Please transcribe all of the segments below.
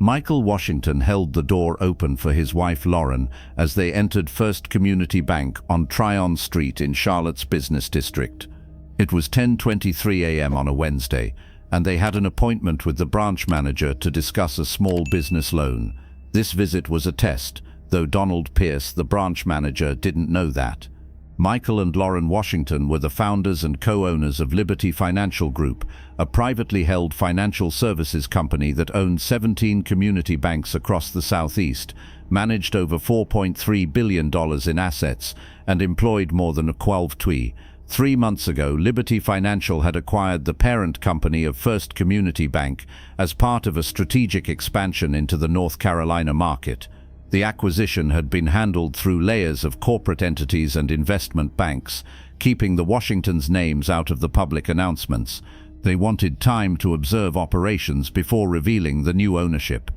Michael Washington held the door open for his wife Lauren as they entered First Community Bank on Tryon Street in Charlotte's business district. It was 10:23 a.m. on a Wednesday, and they had an appointment with the branch manager to discuss a small business loan. This visit was a test, though Donald Pierce, the branch manager, didn't know that. Michael and Lauren Washington were the founders and co-owners of Liberty Financial Group, a privately held financial services company that owned 17 community banks across the Southeast, managed over $4.3 billion in assets, and employed more than 12 TWE. 3 months ago, Liberty Financial had acquired the parent company of First Community Bank as part of a strategic expansion into the North Carolina market. The acquisition had been handled through layers of corporate entities and investment banks, keeping the Washingtons' names out of the public announcements. They wanted time to observe operations before revealing the new ownership.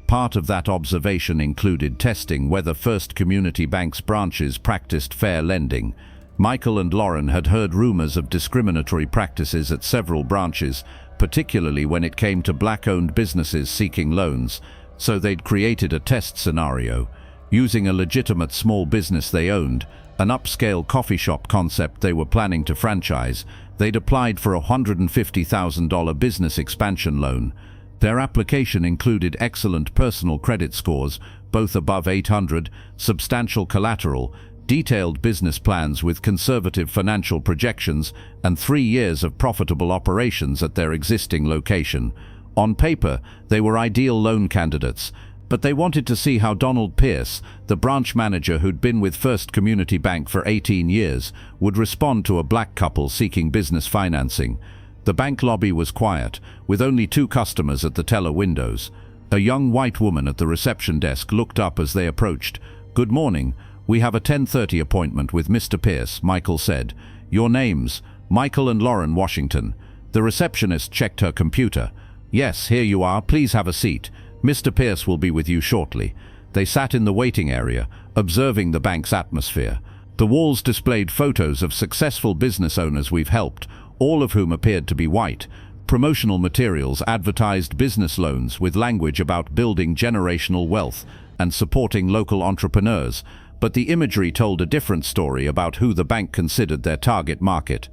Part of that observation included testing whether First Community Bank's branches practiced fair lending. Michael and Lauren had heard rumors of discriminatory practices at several branches, particularly when it came to black-owned businesses seeking loans. So they'd created a test scenario. Using a legitimate small business they owned, an upscale coffee shop concept they were planning to franchise, they'd applied for a $150,000 business expansion loan. Their application included excellent personal credit scores, both above 800, substantial collateral, detailed business plans with conservative financial projections, and 3 years of profitable operations at their existing location. On paper, they were ideal loan candidates, but they wanted to see how Donald Pierce, the branch manager who'd been with First Community Bank for 18 years, would respond to a black couple seeking business financing. The bank lobby was quiet, with only 2 customers at the teller windows. A young white woman at the reception desk looked up as they approached. "Good morning. We have a 10:30 appointment with Mr. Pierce," Michael said. "Your names?" "Michael and Lauren Washington." The receptionist checked her computer. "Yes, here you are. Please have a seat. Mr. Pierce will be with you shortly." They sat in the waiting area, observing the bank's atmosphere. The walls displayed photos of successful business owners we've helped, all of whom appeared to be white. Promotional materials advertised business loans with language about building generational wealth and supporting local entrepreneurs, but the imagery told a different story about who the bank considered their target market.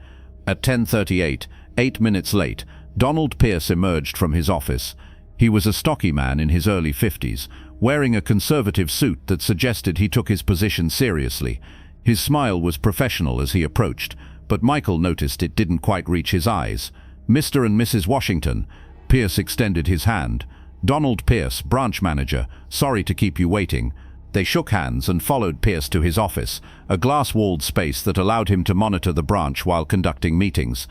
At 10:38, 8 minutes late, Donald Pierce emerged from his office. He was a stocky man in his early 50s, wearing a conservative suit that suggested he took his position seriously. His smile was professional as he approached, but Michael noticed it didn't quite reach his eyes. "Mr. and Mrs. Washington." Pierce extended his hand. "Donald Pierce, branch manager. Sorry to keep you waiting." They shook hands and followed Pierce to his office, a glass-walled space that allowed him to monitor the branch while conducting meetings.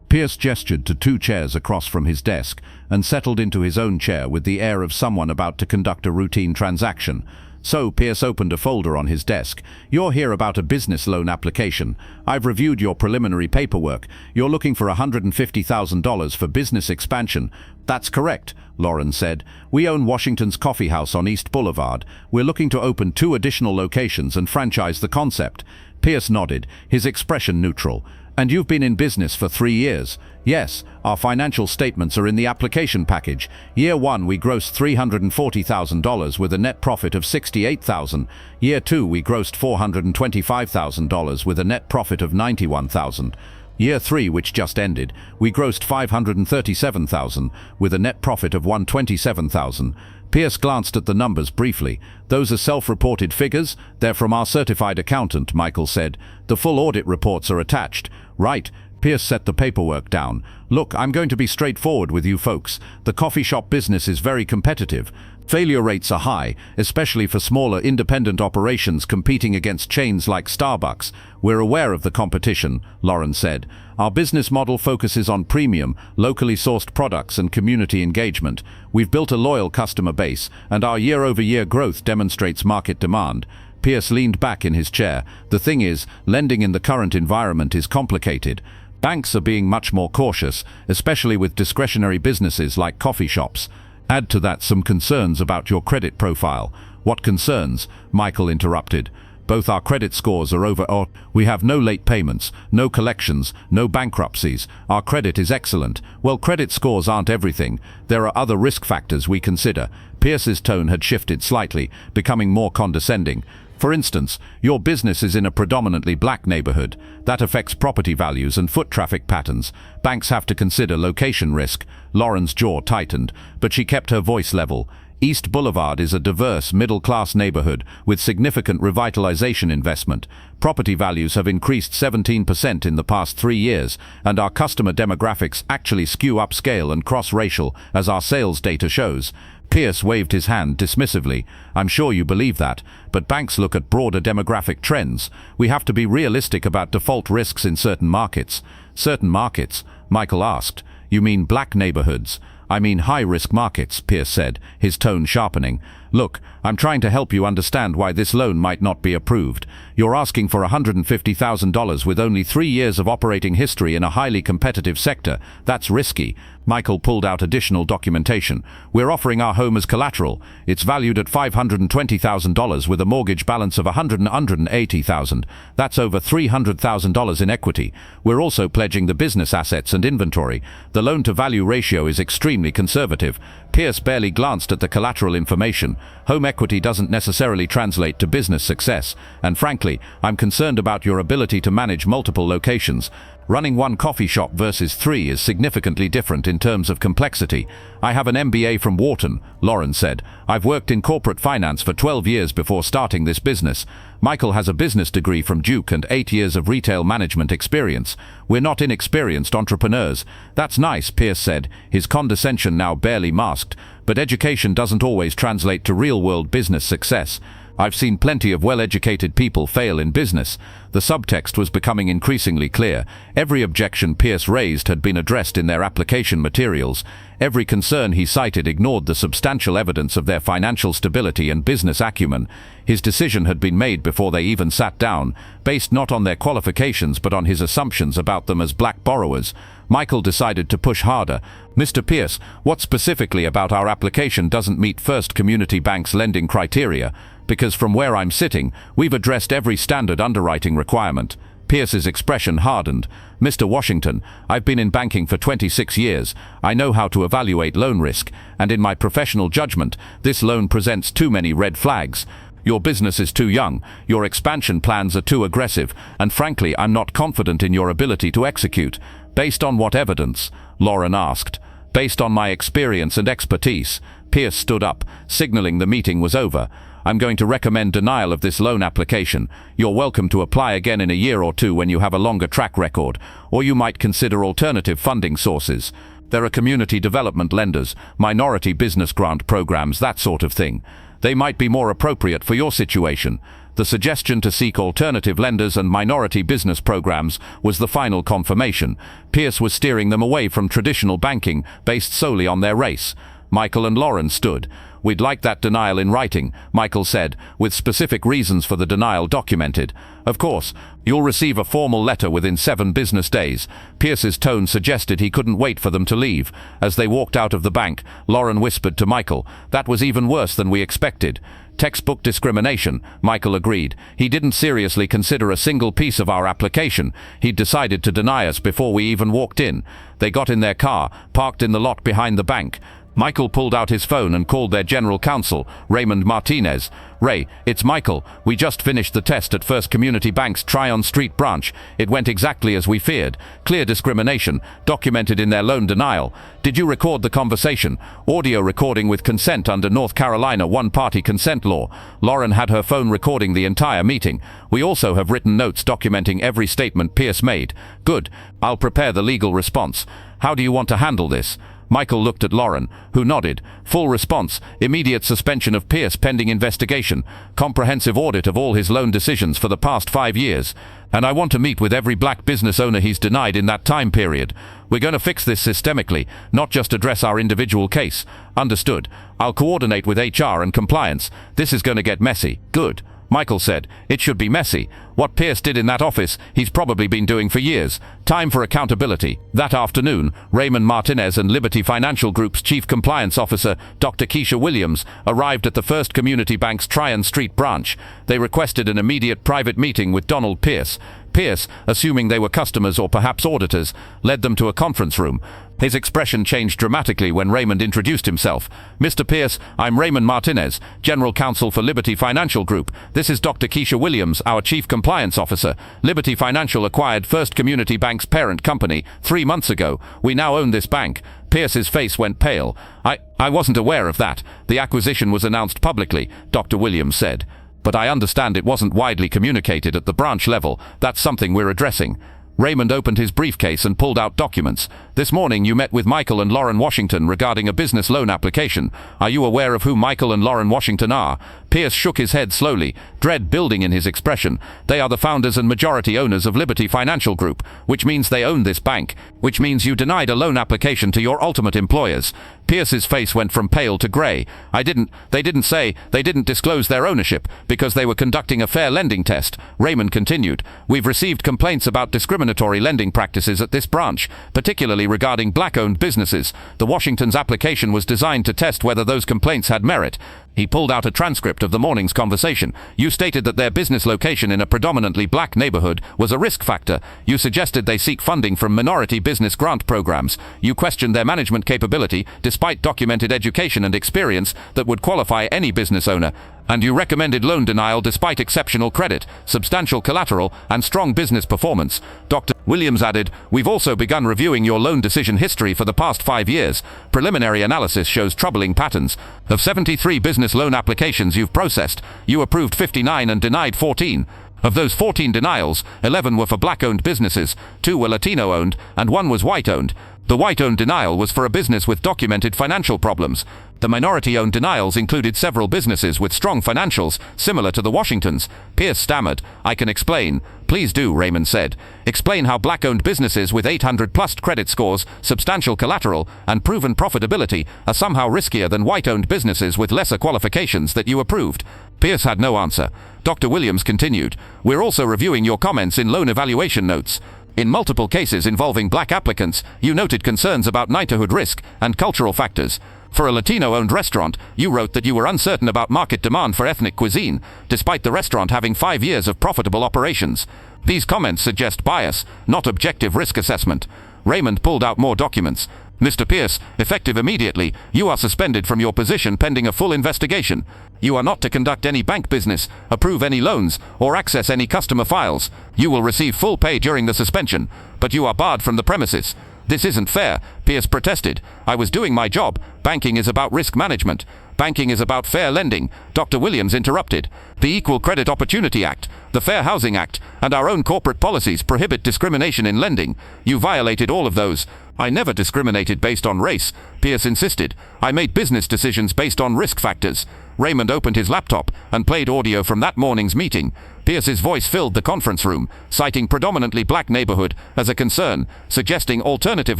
Pierce gestured to 2 chairs across from his desk and settled into his own chair with the air of someone about to conduct a routine transaction. So Pierce opened a folder on his desk. "You're here about a business loan application. I've reviewed your preliminary paperwork. You're looking for $150,000 for business expansion." "That's correct," Lauren said. "We own Washington's Coffee House on East Boulevard. We're looking to open 2 additional locations and franchise the concept." Pierce nodded, his expression neutral. "And you've been in business for 3 years?" "Yes, our financial statements are in the application package. Year 1 we grossed $340,000 with a net profit of $68,000. Year 2 we grossed $425,000 with a net profit of $91,000. Year 3, which just ended, we grossed $537,000 with a net profit of $127,000. Pierce glanced at the numbers briefly. "Those are self-reported figures? They're from our certified accountant," Michael said. "The full audit reports are attached." "Right." Pierce set the paperwork down. "Look, I'm going to be straightforward with you folks. The coffee shop business is very competitive. Failure rates are high, especially for smaller independent operations competing against chains like Starbucks. We're aware of the competition," Lauren said. "Our business model focuses on premium, locally sourced products and community engagement. We've built a loyal customer base, and our year-over-year growth demonstrates market demand." Pierce leaned back in his chair. "The thing is, lending in the current environment is complicated. Banks are being much more cautious, especially with discretionary businesses like coffee shops. Add to that some concerns about your credit profile." "What concerns?" Michael interrupted. Both our credit scores are over. We have no late payments, no collections, no bankruptcies. Our credit is excellent. Well, credit scores aren't everything. There are other risk factors we consider. Pierce's tone had shifted slightly, becoming more condescending. For instance, your business is in a predominantly black neighborhood. That affects property values and foot traffic patterns. Banks have to consider location risk. Lauren's jaw tightened, but she kept her voice level. East Boulevard is a diverse, middle-class neighborhood with significant revitalization investment. Property values have increased 17% in the past 3 years, and our customer demographics actually skew upscale and cross-racial, as our sales data shows. Pierce waved his hand dismissively. I'm sure you believe that, but banks look at broader demographic trends. We have to be realistic about default risks in certain markets. Certain markets? Michael asked. You mean black neighborhoods? I mean high-risk markets, Pierce said, his tone sharpening. Look, I'm trying to help you understand why this loan might not be approved. You're asking for $150,000 with only 3 years of operating history in a highly competitive sector. That's risky. Michael pulled out additional documentation. We're offering our home as collateral. It's valued at $520,000 with a mortgage balance of $180,000. That's over $300,000 in equity. We're also pledging the business assets and inventory. The loan-to-value ratio is extremely conservative. Pierce barely glanced at the collateral information. Home equity doesn't necessarily translate to business success, and frankly, I'm concerned about your ability to manage multiple locations. Running one coffee shop versus 3 is significantly different in terms of complexity. I have an MBA from Wharton, Lauren said. I've worked in corporate finance for 12 years before starting this business. Michael has a business degree from Duke and 8 years of retail management experience. We're not inexperienced entrepreneurs. That's nice, Pierce said, his condescension now barely masked. But education doesn't always translate to real-world business success. I've seen plenty of well-educated people fail in business. The subtext was becoming increasingly clear. Every objection Pierce raised had been addressed in their application materials. Every concern he cited ignored the substantial evidence of their financial stability and business acumen. His decision had been made before they even sat down, based not on their qualifications but on his assumptions about them as black borrowers. Michael decided to push harder. Mr. Pierce, what specifically about our application doesn't meet First Community Bank's lending criteria? Because from where I'm sitting, we've addressed every standard underwriting requirement. Pierce's expression hardened. Mr. Washington, I've been in banking for 26 years. I know how to evaluate loan risk, and in my professional judgment, this loan presents too many red flags. Your business is too young, your expansion plans are too aggressive, and frankly, I'm not confident in your ability to execute. Based on what evidence? Lauren asked. Based on my experience and expertise. Pierce stood up, signaling the meeting was over. I'm going to recommend denial of this loan application. You're welcome to apply again in a year or two when you have a longer track record, or you might consider alternative funding sources. There are community development lenders, minority business grant programs, that sort of thing. They might be more appropriate for your situation. The suggestion to seek alternative lenders and minority business programs was the final confirmation. Pierce was steering them away from traditional banking based solely on their race. Michael and Lauren stood. We'd like that denial in writing, Michael said, with specific reasons for the denial documented. Of course, you'll receive a formal letter within 7 business days. Pierce's tone suggested he couldn't wait for them to leave. As they walked out of the bank, Lauren whispered to Michael, "That was even worse than we expected." Textbook discrimination, Michael agreed. He didn't seriously consider a single piece of our application. He'd decided to deny us before we even walked in. They got in their car, parked in the lot behind the bank. Michael pulled out his phone and called their general counsel, Raymond Martinez. "Ray, it's Michael. We just finished the test at First Community Bank's Tryon Street branch. It went exactly as we feared. Clear discrimination, documented in their loan denial. Did you record the conversation? Audio recording with consent under North Carolina one-party consent law. Lauren had her phone recording the entire meeting. We also have written notes documenting every statement Pierce made. Good. I'll prepare the legal response. How do you want to handle this?" Michael looked at Lauren, who nodded. "Full response, immediate suspension of Pierce pending investigation, comprehensive audit of all his loan decisions for the past 5 years. And I want to meet with every black business owner he's denied in that time period. We're going to fix this systemically, not just address our individual case." "Understood. I'll coordinate with HR and compliance. This is going to get messy." "Good." Michael said. It should be messy. What Pierce did in that office, he's probably been doing for years. Time for accountability. That afternoon, Raymond Martinez and Liberty Financial Group's Chief Compliance Officer, Dr. Keisha Williams, arrived at the First Community Bank's Tryon Street branch. They requested an immediate private meeting with Donald Pierce. Pierce, assuming they were customers or perhaps auditors, led them to a conference room. His expression changed dramatically when Raymond introduced himself. "Mr. Pierce, I'm Raymond Martinez, General Counsel for Liberty Financial Group. This is Dr. Keisha Williams, our Chief Compliance Officer. Liberty Financial acquired First Community Bank's parent company 3 months ago. We now own this bank." Pierce's face went pale. I wasn't aware of that. The acquisition was announced publicly," Dr. Williams said. "But I understand it wasn't widely communicated at the branch level. That's something we're addressing." Raymond opened his briefcase and pulled out documents. "This morning you met with Michael and Lauren Washington regarding a business loan application. Are you aware of who Michael and Lauren Washington are?" Pierce shook his head slowly, dread building in his expression. "They are the founders and majority owners of Liberty Financial Group, which means they own this bank, which means you denied a loan application to your ultimate employers." Pierce's face went from pale to grey. They didn't disclose their ownership because they were conducting a fair lending test," Raymond continued. "We've received complaints about discriminatory lending practices at this branch, particularly regarding black-owned businesses. The Washington's application was designed to test whether those complaints had merit." He pulled out a transcript of the morning's conversation. "You stated that their business location in a predominantly black neighborhood was a risk factor. You suggested they seek funding from minority business grant programs. You questioned their management capability, despite documented education and experience that would qualify any business owner. And you recommended loan denial despite exceptional credit, substantial collateral, and strong business performance." Dr. Williams added, "We've also begun reviewing your loan decision history for the past 5 years. Preliminary analysis shows troubling patterns. Of 73 business loan applications you've processed, you approved 59 and denied 14. Of those 14 denials, 11 were for black-owned businesses, 2 were Latino-owned, and 1 was white-owned. The white-owned denial was for a business with documented financial problems. The minority-owned denials included several businesses with strong financials, similar to the Washingtons." Pierce stammered. "I can explain." "Please do," Raymond said. "Explain how black-owned businesses with 800-plus credit scores, substantial collateral, and proven profitability are somehow riskier than white-owned businesses with lesser qualifications that you approved." Pierce had no answer. Dr. Williams continued, "We're also reviewing your comments in loan evaluation notes. In multiple cases involving black applicants, you noted concerns about knighthood risk and cultural factors. For a Latino-owned restaurant, you wrote that you were uncertain about market demand for ethnic cuisine, despite the restaurant having 5 years of profitable operations. These comments suggest bias, not objective risk assessment." Raymond pulled out more documents. "Mr. Pierce, effective immediately, you are suspended from your position pending a full investigation. You are not to conduct any bank business, approve any loans, or access any customer files. You will receive full pay during the suspension, but you are barred from the premises." "This isn't fair," Pierce protested. "I was doing my job. Banking is about risk management. Banking is about fair lending." Dr. Williams interrupted. "The Equal Credit Opportunity Act, the Fair Housing Act, and our own corporate policies prohibit discrimination in lending. You violated all of those." "I never discriminated based on race," Pierce insisted. "I made business decisions based on risk factors." Raymond opened his laptop and played audio from that morning's meeting. Pierce's voice filled the conference room, citing predominantly black neighborhood as a concern, suggesting alternative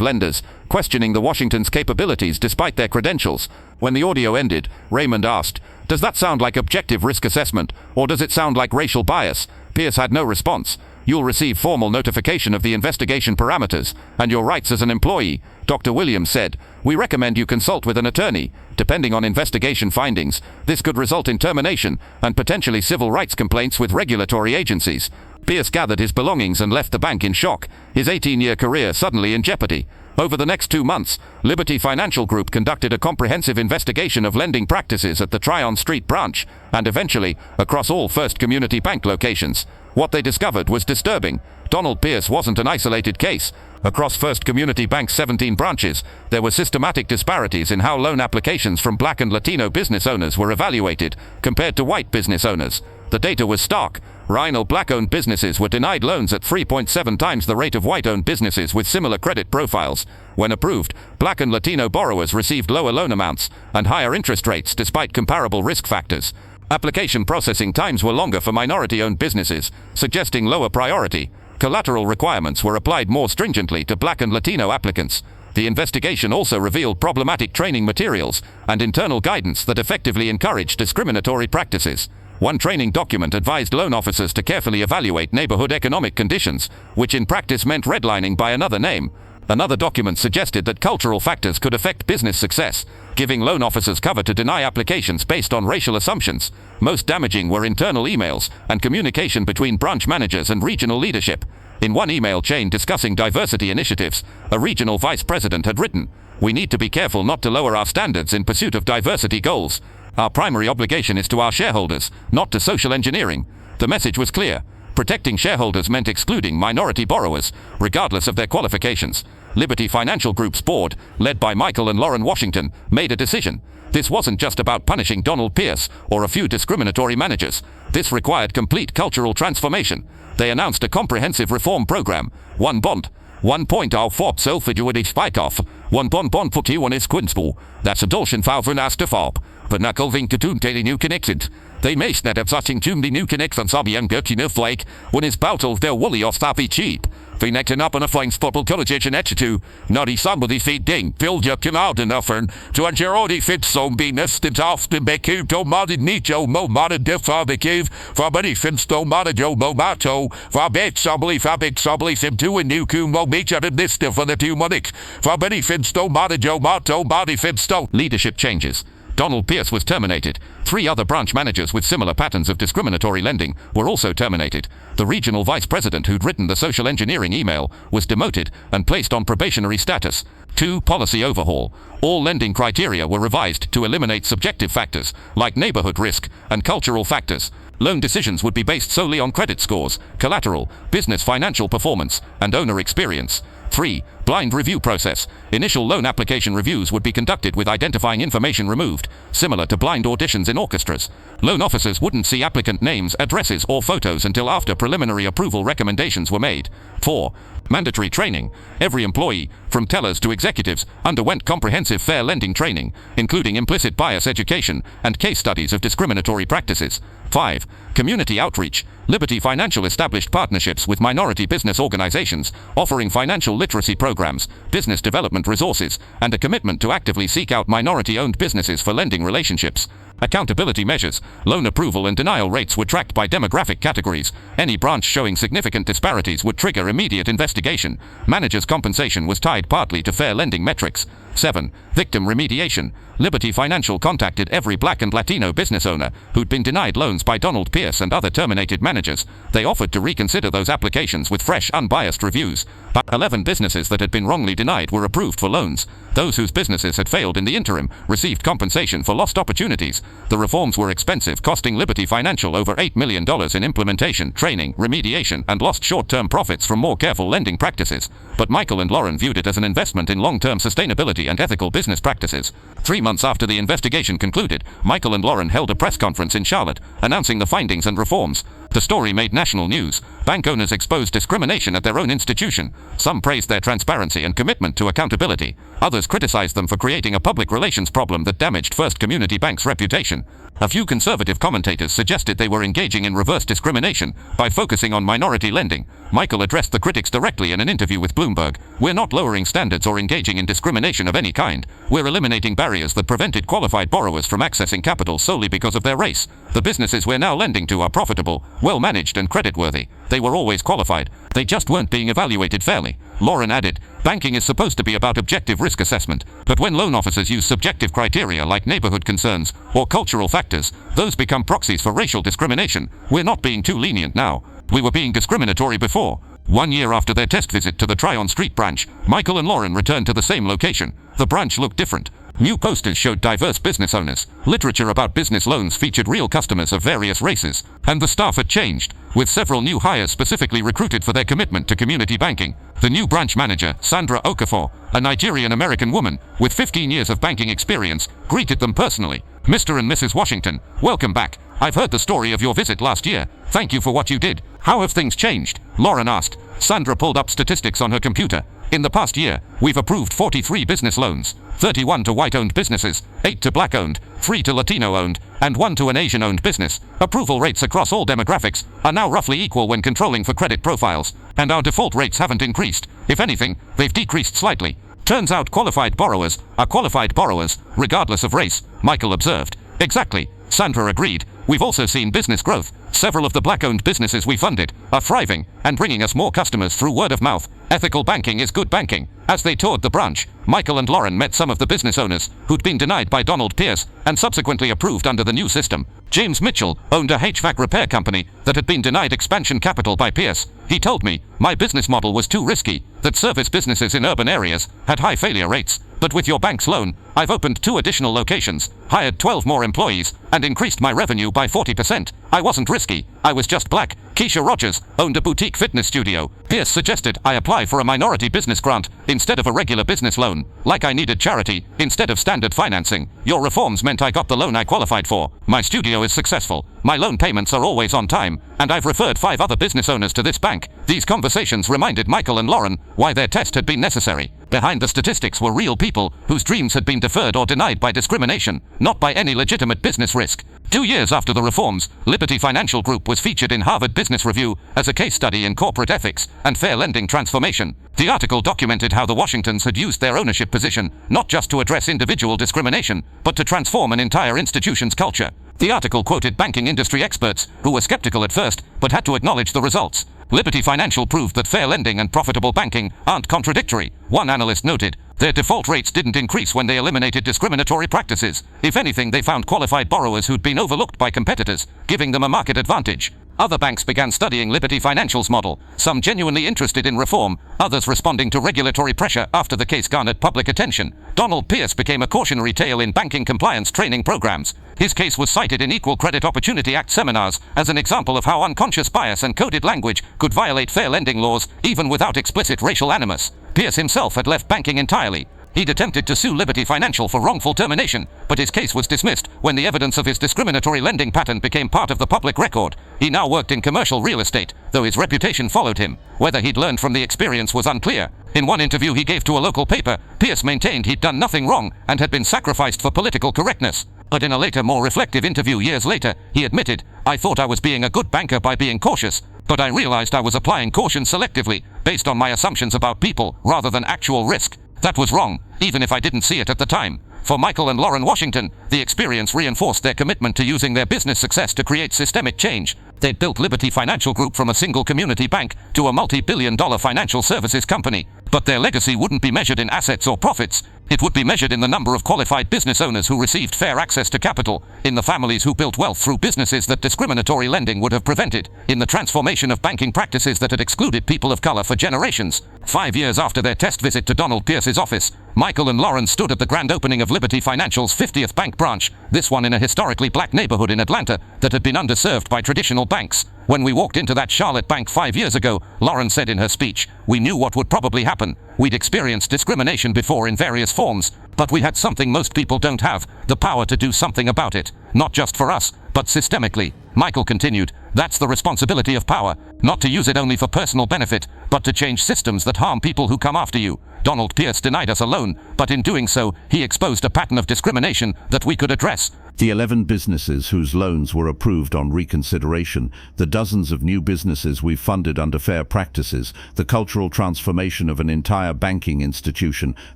lenders, questioning the Washingtons' capabilities despite their credentials. When the audio ended, Raymond asked, "Does that sound like objective risk assessment, or does it sound like racial bias?" Pierce had no response. "You'll receive formal notification of the investigation parameters and your rights as an employee," Dr. Williams said. "We recommend you consult with an attorney. Depending on investigation findings, this could result in termination and potentially civil rights complaints with regulatory agencies." Pierce gathered his belongings and left the bank in shock, his 18-year career suddenly in jeopardy. Over the next 2 months, Liberty Financial Group conducted a comprehensive investigation of lending practices at the Tryon Street branch, and eventually, across all First Community Bank locations. What they discovered was disturbing. Donald Pierce wasn't an isolated case. Across First Community Bank's 17 branches, there were systematic disparities in how loan applications from black and Latino business owners were evaluated compared to white business owners. The data was stark. RINO black-owned businesses were denied loans at 3.7 times the rate of white-owned businesses with similar credit profiles. When approved, black and Latino borrowers received lower loan amounts and higher interest rates despite comparable risk factors. Application processing times were longer for minority-owned businesses, suggesting lower priority. Collateral requirements were applied more stringently to black and Latino applicants. The investigation also revealed problematic training materials and internal guidance that effectively encouraged discriminatory practices. One training document advised loan officers to carefully evaluate neighborhood economic conditions, which in practice meant redlining by another name. Another document suggested that cultural factors could affect business success, giving loan officers cover to deny applications based on racial assumptions. Most damaging were internal emails and communication between branch managers and regional leadership. In one email chain discussing diversity initiatives, a regional vice president had written, "We need to be careful not to lower our standards in pursuit of diversity goals. Our primary obligation is to our shareholders, not to social engineering." The message was clear. Protecting shareholders meant excluding minority borrowers, regardless of their qualifications. Liberty Financial Group's board, led by Michael and Lauren Washington, made a decision. This wasn't just about punishing Donald Pierce or a few discriminatory managers. This required complete cultural transformation. They announced a comprehensive reform program. One bond. 1 point av FOP selvfidjuedig spijkoff. 1 bond put you on his kunstbol. That's a dolchen foul van aste FOP. But knuckle vink te doen tegen nieuw connected. They meest net opzatting tum die nieuw connect van Sabi en Gertje Flake, when his boutel der woolly of Staffy cheap. Vinecten up on a flames football college en etchetu. Noddy somebody feet ding. Phil jukken out enough to an Gerodi fit some be nested off the beku to modded nicho mo modded def barbecue for many finsto modded yo mo mato for bet somebly fabric somebly sim two and new ku mo meet at this for the two monic for many finsto modded yo mato body finsto. Leadership changes. Donald Pierce was terminated. 3 other branch managers with similar patterns of discriminatory lending were also terminated. The regional vice president who'd written the social engineering email was demoted and placed on probationary status. 2. Policy overhaul. All lending criteria were revised to eliminate subjective factors like neighborhood risk and cultural factors. Loan decisions would be based solely on credit scores, collateral, business financial performance, and owner experience. 3. Blind review process. Initial loan application reviews would be conducted with identifying information removed, similar to blind auditions in orchestras. Loan officers wouldn't see applicant names, addresses, or photos until after preliminary approval recommendations were made. 4. Mandatory training. Every employee, from tellers to executives, underwent comprehensive fair lending training, including implicit bias education and case studies of discriminatory practices. 5. Community outreach. Liberty Financial established partnerships with minority business organizations, offering financial literacy programs, business development resources, and a commitment to actively seek out minority-owned businesses for lending relationships. Accountability measures. Loan approval and denial rates were tracked by demographic categories. Any branch showing significant disparities would trigger immediate investigation. Managers' compensation was tied partly to fair lending metrics. 7. Victim remediation. Liberty Financial contacted every Black and Latino business owner who'd been denied loans by Donald Pierce and other terminated managers. They offered to reconsider those applications with fresh, unbiased reviews. But 11 businesses that had been wrongly denied were approved for loans. Those whose businesses had failed in the interim received compensation for lost opportunities. The reforms were expensive, costing Liberty Financial over $8 million in implementation, training, remediation, and lost short-term profits from more careful lending practices. But Michael and Lauren viewed it as an investment in long-term sustainability and ethical business practices. 3 months after the investigation concluded, Michael and Lauren held a press conference in Charlotte, announcing the findings and reforms. The story made national news. Bank owners exposed discrimination at their own institution. Some praised their transparency and commitment to accountability. Others criticized them for creating a public relations problem that damaged First Community Bank's reputation. A few conservative commentators suggested they were engaging in reverse discrimination by focusing on minority lending. Michael addressed the critics directly in an interview with Bloomberg. "We're not lowering standards or engaging in discrimination of any kind. We're eliminating barriers that prevented qualified borrowers from accessing capital solely because of their race. The businesses we're now lending to are profitable, well-managed and creditworthy. They were always qualified. They just weren't being evaluated fairly." Lauren added, "Banking is supposed to be about objective risk assessment, but when loan officers use subjective criteria like neighborhood concerns or cultural factors, those become proxies for racial discrimination. We're not being too lenient now. We were being discriminatory before." 1 year after their test visit to the Tryon Street branch, Michael and Lauren returned to the same location. The branch looked different. New posters showed diverse business owners. Literature about business loans featured real customers of various races. And the staff had changed, with several new hires specifically recruited for their commitment to community banking. The new branch manager, Sandra Okafor, a Nigerian-American woman with 15 years of banking experience, greeted them personally. "Mr. and Mrs. Washington, welcome back. I've heard the story of your visit last year. Thank you for what you did. How have things changed?" Lauren asked. Sandra pulled up statistics on her computer. "In the past year, we've approved 43 business loans, 31 to white-owned businesses, 8 to black-owned, 3 to Latino-owned, and 1 to an Asian-owned business. Approval rates across all demographics are now roughly equal when controlling for credit profiles, and our default rates haven't increased. If anything, they've decreased slightly. Turns out qualified borrowers are qualified borrowers, regardless of race," Michael observed. "Exactly," Sandra agreed. we've also seen business growth. Several of the black-owned businesses we funded are thriving and bringing us more customers through word of mouth. Ethical banking is good banking. As they toured the branch, Michael and Lauren met some of the business owners who'd been denied by Donald Pierce and subsequently approved under the new system. James Mitchell owned a HVAC repair company that had been denied expansion capital by Pierce. He told me, my business model was too risky, that service businesses in urban areas had high failure rates. But with your bank's loan, I've opened 2 additional locations, hired 12 more employees, and increased my revenue by 40%. I wasn't risky, I was just black. Keisha Rogers owned a boutique fitness studio. Pierce suggested I apply for a minority business grant instead of a regular business loan, like I needed charity instead of standard financing. Your reforms meant I got the loan I qualified for. My studio is successful, my loan payments are always on time, and I've referred 5 other business owners to this bank. These conversations reminded Michael and Lauren why their test had been necessary. Behind the statistics were real people whose dreams had been deferred or denied by discrimination, not by any legitimate business risk. 2 years after the reforms, Liberty Financial Group was featured in Harvard Business Review as a case study in corporate ethics and fair lending transformation. The article documented how the Washingtons had used their ownership position not just to address individual discrimination, but to transform an entire institution's culture. The article quoted banking industry experts who were skeptical at first, but had to acknowledge the results. Liberty Financial proved that fair lending and profitable banking aren't contradictory. One analyst noted, their default rates didn't increase when they eliminated discriminatory practices. If anything, they found qualified borrowers who'd been overlooked by competitors, giving them a market advantage. Other banks began studying Liberty Financial's model, some genuinely interested in reform, others responding to regulatory pressure after the case garnered public attention. Donald Pierce became a cautionary tale in banking compliance training programs. His case was cited in Equal Credit Opportunity Act seminars as an example of how unconscious bias and coded language could violate fair lending laws even without explicit racial animus. Pierce himself had left banking entirely. He'd attempted to sue Liberty Financial for wrongful termination, but his case was dismissed when the evidence of his discriminatory lending pattern became part of the public record. He now worked in commercial real estate, though his reputation followed him. Whether he'd learned from the experience was unclear. In one interview he gave to a local paper, Pierce maintained he'd done nothing wrong and had been sacrificed for political correctness. But in a later, more reflective interview years later, he admitted, I thought I was being a good banker by being cautious, but I realized I was applying caution selectively, based on my assumptions about people rather than actual risk. That was wrong, even if I didn't see it at the time. For Michael and Lauren Washington, the experience reinforced their commitment to using their business success to create systemic change. They'd built Liberty Financial Group from a single community bank to a multi-billion-dollar financial services company. But their legacy wouldn't be measured in assets or profits. It would be measured in the number of qualified business owners who received fair access to capital, in the families who built wealth through businesses that discriminatory lending would have prevented, in the transformation of banking practices that had excluded people of color for generations. 5 years after their test visit to Donald Pierce's office, Michael and Lauren stood at the grand opening of Liberty Financial's 50th bank branch, this one in a historically black neighborhood in Atlanta that had been underserved by traditional banks. When we walked into that Charlotte bank 5 years ago, Lauren said in her speech, we knew what would probably happen. We'd experienced discrimination before in various forms, but we had something most people don't have, the power to do something about it. Not just for us, but systemically. Michael continued, that's the responsibility of power, not to use it only for personal benefit, but to change systems that harm people who come after you. Donald Pierce denied us a loan, but in doing so, he exposed a pattern of discrimination that we could address. The 11 businesses whose loans were approved on reconsideration, the dozens of new businesses we've funded under fair practices, the cultural transformation of an entire banking institution,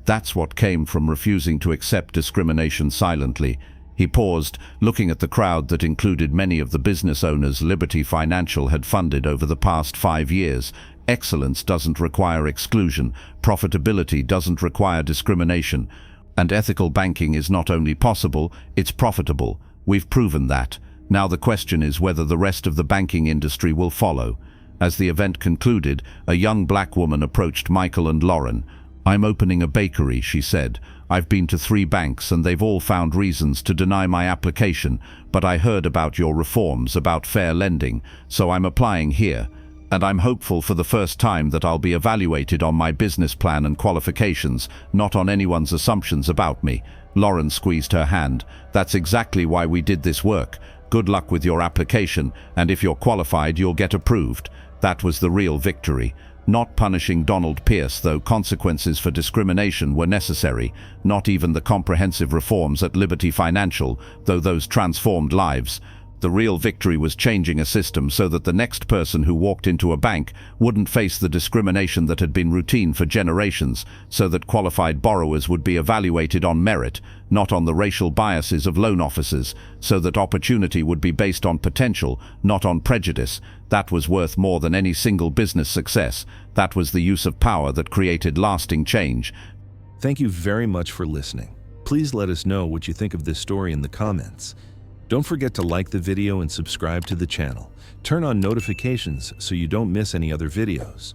that's what came from refusing to accept discrimination silently. He paused, looking at the crowd that included many of the business owners Liberty Financial had funded over the past 5 years. Excellence doesn't require exclusion, profitability doesn't require discrimination. And ethical banking is not only possible, it's profitable. We've proven that. Now the question is whether the rest of the banking industry will follow. As the event concluded, a young black woman approached Michael and Lauren. I'm opening a bakery, she said. I've been to 3 banks and they've all found reasons to deny my application, but I heard about your reforms, about fair lending, so I'm applying here. And I'm hopeful for the first time that I'll be evaluated on my business plan and qualifications, not on anyone's assumptions about me. Lauren squeezed her hand. That's exactly why we did this work. Good luck with your application, and if you're qualified, you'll get approved. That was the real victory. Not punishing Donald Pierce, though consequences for discrimination were necessary. Not even the comprehensive reforms at Liberty Financial, though those transformed lives. The real victory was changing a system so that the next person who walked into a bank wouldn't face the discrimination that had been routine for generations, so that qualified borrowers would be evaluated on merit, not on the racial biases of loan officers, so that opportunity would be based on potential, not on prejudice. That was worth more than any single business success. That was the use of power that created lasting change. Thank you very much for listening. Please let us know what you think of this story in the comments. Don't forget to like the video and subscribe to the channel. Turn on notifications so you don't miss any other videos.